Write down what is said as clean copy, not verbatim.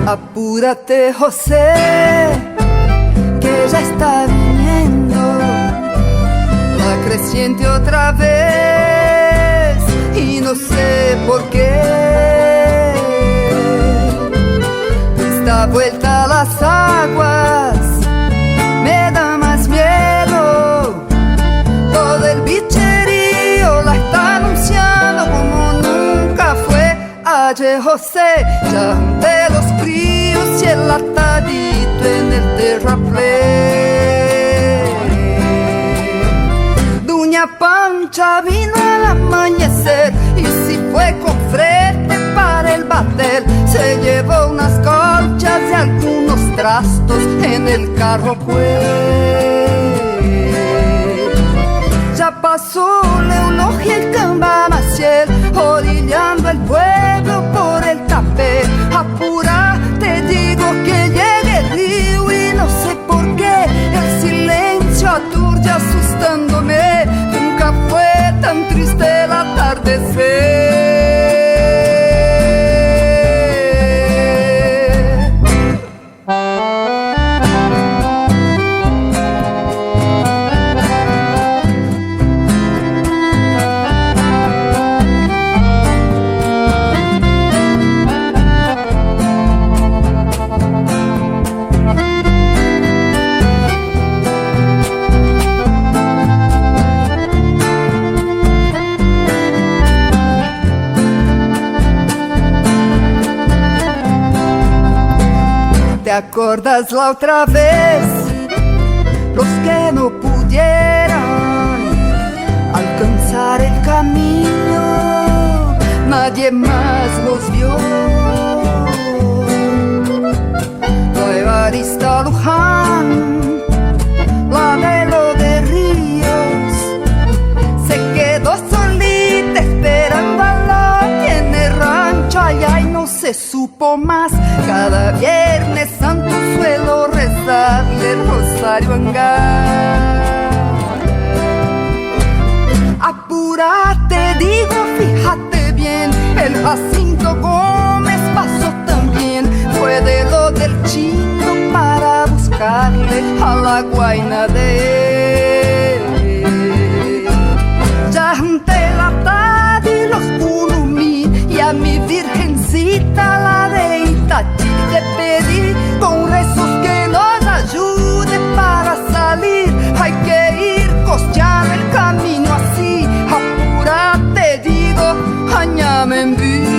Apúrate, José, que ya está viniendo la creciente otra vez y no sé por qué esta vuelta a las aguas me da más miedo. Todo el bicherío la está anunciando como nunca fue. Ayer, José, ya ante los fríos y el atadito en el terraplén. Doña Pancha vino al amanecer y si fue con frente para el batel, se llevó unas colchas y algunos trastos en el carro pues. Ya pasó León y el Camba Maciel, orillando el pueblo por el café. Apura, te digo que llegue el río y no sé por qué el silencio aturde asustándome. Nunca fue tan triste el atardecer. ¿Te acuerdas la otra vez? Los que no pudieron alcanzar el camino, nadie más los vio. La Evarista Luján, la Melo de Ríos, se quedó solita esperando a Loti en el rancho allá y no se supo más. Cada viernes santo suelo rezarle el rosario Angá. Apúrate, digo, fíjate bien, el Jacinto Gómez pasó también. Fue de lo del Chino para buscarle a la guaina de él. Ya ante la tarde y los Pulumí y a mi virgencita la de Itachi le pedí con rezos que nos ayude para salir. Hay que ir costeando el camino así. Apúrate, digo, añame en vida.